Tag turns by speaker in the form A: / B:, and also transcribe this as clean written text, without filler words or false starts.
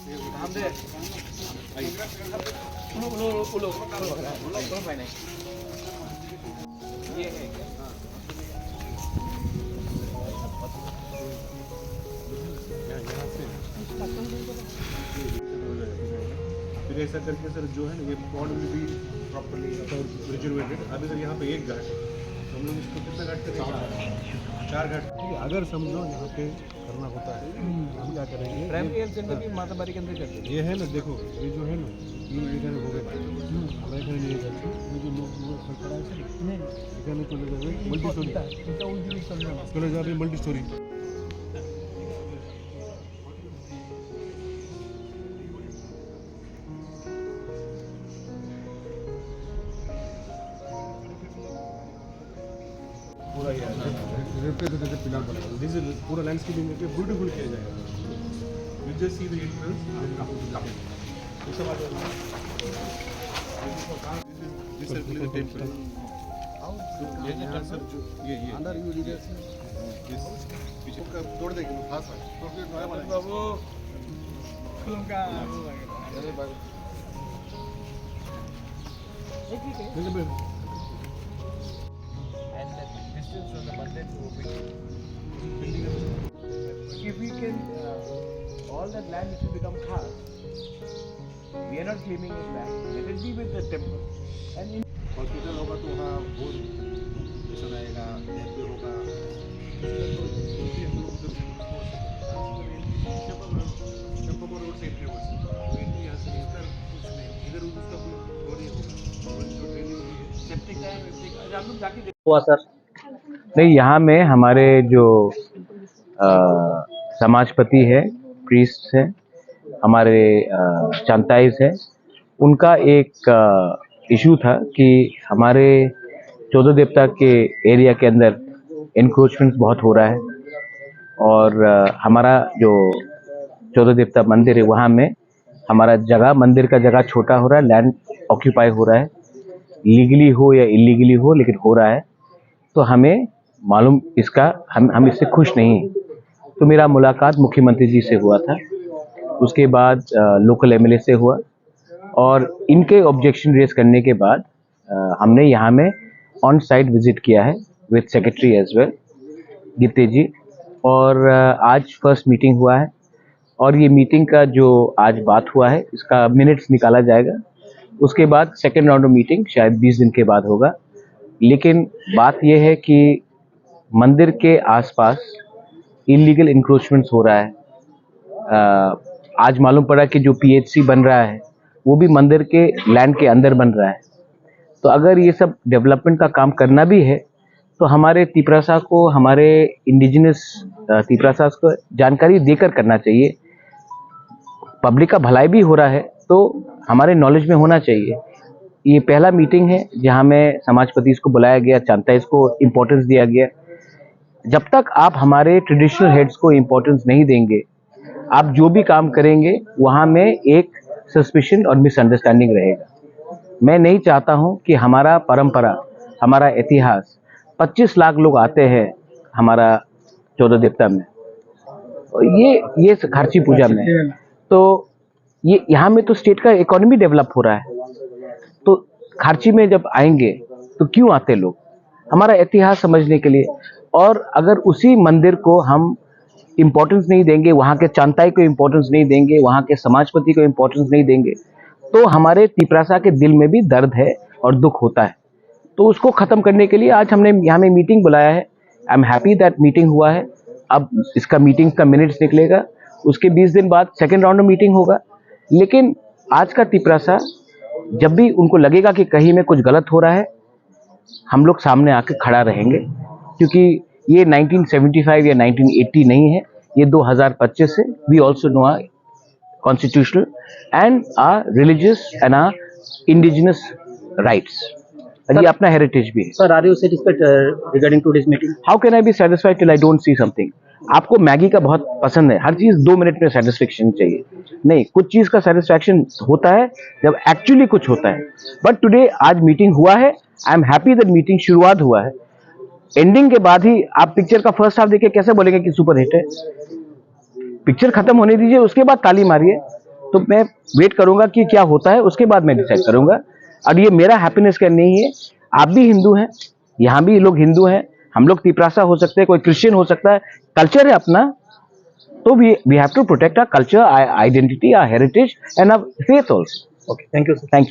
A: ये है क्या?
B: फिर ऐसा करके सर जो है ना ये पॉन्ड विल बी प्रॉपर्ली रिजर्वेटेड। अभी सर यहाँ पे एक घाट है, तो हम लोग इसको कितना घाट करेंगे? 4 घाट। अगर समझो यहाँ पे करना होता है हम क्या करेंगे,
A: प्राइमरी हेल्थ सेंटर भी माताबारी के अंदर करते हैं।
B: ये है ना देखो, ये जो है ना ये এখানে হবে না, আমরা এখানে নিয়ে যাচ্ছি। এই যে লোক খড়া আছে না, এখানে চলে যাবে মাল্টি স্টোরি, এটা ওই দিকে চলে যাবে মাল্টি স্টোরি। पूरा ये रेपटे तो जैसे पिलर बनेगा, दिस इज पूरा लैंडस्केपिंग करके ब्यूटीफुल किया जाएगा। You just see the entrance and come उसके बाद दिस सर्कल इज टेम्पल। ये यहाँ सर जो ये अंदर यू लीडर दिस पीछे का तोड़ देंगे वो खास है तो फिर नया बनेगा वो फिल्म का अरे भाई एक ही है।
A: From the Mandir to if we can, all that land which will become khas, we are not claiming it back. Let it be with the temple. And in
B: hospital होगा तो वहाँ बहुत मिशन आएगा, रेलवे होगा, Champapur road से entry होगा। Entry यहाँ से इधर कुछ नहीं, इधर उसका कोई रोड नहीं होगा, जो ट्रेनिंग हुई है
A: septic है, हम लोग जाके
C: हुआ सर। नहीं, यहाँ में हमारे जो समाजपति है, प्रीस्ट है, हमारे चांताइज है, उनका एक इशू था कि हमारे 14 देवता के एरिया के अंदर इंक्रोचमेंट बहुत हो रहा है और हमारा जो 14 देवता मंदिर है वहाँ में हमारा जगह, मंदिर का जगह छोटा हो रहा है, लैंड ऑक्यूपाई हो रहा है, लीगली हो या इलीगली हो लेकिन हो रहा है। तो हमें मालूम इसका, हम इससे खुश नहीं हैं। तो मेरा मुलाकात मुख्यमंत्री जी से हुआ था, उसके बाद लोकल एमएलए से हुआ और इनके ऑब्जेक्शन रेज करने के बाद हमने यहाँ में ऑन साइट विजिट किया है with secretary as well Gitte ji, और आज फर्स्ट मीटिंग हुआ है और ये मीटिंग का जो आज बात हुआ है इसका मिनट्स निकाला जाएगा। उसके बाद सेकेंड राउंड ऑफ मीटिंग शायद 20 दिन के बाद होगा। लेकिन बात यह है कि मंदिर के आसपास इलीगल इंक्रोचमेंट्स हो रहा है। आज मालूम पड़ा कि जो पीएचसी बन रहा है वो भी मंदिर के लैंड के अंदर बन रहा है। तो अगर ये सब डेवलपमेंट का काम करना भी है तो हमारे तिपरासा को, हमारे इंडिजिनस तिपरासा को जानकारी देकर करना चाहिए। पब्लिक का भलाई भी हो रहा है तो हमारे नॉलेज में होना चाहिए। ये पहला मीटिंग है जहां में समाजपति को बुलाया गया, चांताइज को इम्पोर्टेंस दिया गया। जब तक आप हमारे ट्रेडिशनल हेड्स को इम्पोर्टेंस नहीं देंगे, आप जो भी काम करेंगे वहां में एक सस्पिशन और मिसअंडरस्टैंडिंग रहेगा। मैं नहीं चाहता हूं कि हमारा परंपरा, हमारा इतिहास, 25 लाख लोग आते हैं हमारा 14 देवता में, ये खारची पूजा में, तो ये यहाँ में तो स्टेट का इकोनॉमी डेवलप हो रहा है। तो खारची में जब आएंगे तो क्यों आते लोग? हमारा इतिहास समझने के लिए। और अगर उसी मंदिर को हम इम्पोर्टेंस नहीं देंगे, वहाँ के चांताई को इम्पोर्टेंस नहीं देंगे, वहाँ के समाजपति को इम्पोर्टेंस नहीं देंगे, तो हमारे तिपरासा के दिल में भी दर्द है और दुख होता है। तो उसको ख़त्म करने के लिए आज हमने यहाँ में मीटिंग बुलाया है। I am happy that meeting हुआ है। अब इसका मीटिंग का मिनट्स निकलेगा, उसके 20 दिन बाद सेकेंड राउंड में मीटिंग होगा। लेकिन आज का तिपरासा जब भी उनको लगेगा कि कहीं में कुछ गलत हो रहा है, हम लोग सामने आके खड़ा रहेंगे, क्योंकि ये 1975 या 1980 नहीं है, ये 2025 है। We also know our constitutional and our religious and our indigenous rights. ये अपना हेरिटेज भी है।
D: Sir, are you satisfied regarding today's meeting?
C: How can I be satisfied till I don't see something? आपको मैगी का बहुत पसंद है, हर चीज 2 मिनट में सेटिस्फेक्शन चाहिए। नहीं, कुछ चीज का सेटिस्फेक्शन होता है जब एक्चुअली कुछ होता है। बट टुडे आज मीटिंग हुआ है, I am happy that meeting शुरुआत हुआ है। एंडिंग के बाद ही आप पिक्चर का फर्स्ट हाफ देखिए, कैसे बोलेंगे कि सुपर हिट है? पिक्चर खत्म होने दीजिए, उसके बाद ताली मारिए। तो मैं वेट करूंगा कि क्या होता है, उसके बाद मैं डिसाइड करूंगा। और ये मेरा हैप्पीनेस का नहीं है, आप भी हिंदू हैं, यहाँ भी लोग हिंदू हैं, हम लोग तिपरासा हो सकते हैं, कोई क्रिश्चियन हो सकता है, कल्चर है अपना, तो we have to protect our culture, our identity, our heritage and our faith also.
D: Okay, thank you, sir.
C: Thank you.